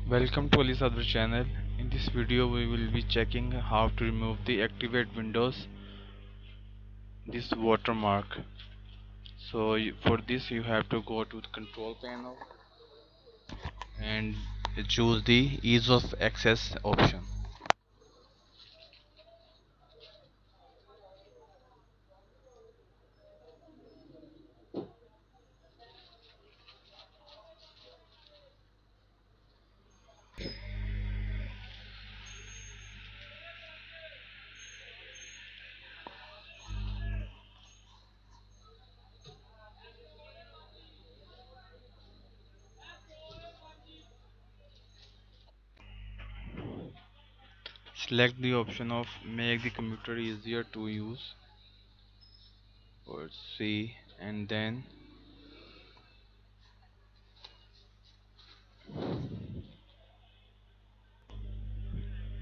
Welcome to alisafdertech channel. In this video we will be checking how to remove the Activate Windows this watermark. For this you have to go to the control panel and choose the ease of access option. Select the option of make the computer easier to use or see, and then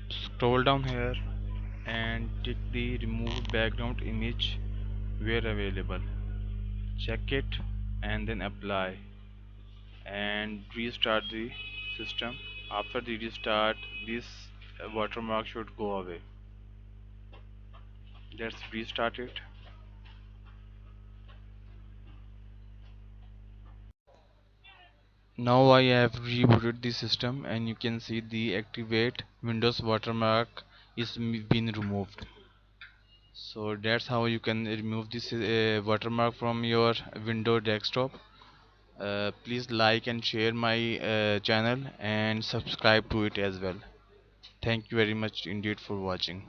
scroll down here and tick the remove background image where available. Check it and then apply and restart the system. After the restart, this watermark should go away. Let's restart it. Now I have rebooted the system and you can see the Activate Windows watermark is been removed. So that's how you can remove this watermark from your Windows desktop. Please like and share my channel and subscribe to it as well. Thank you very much indeed for watching.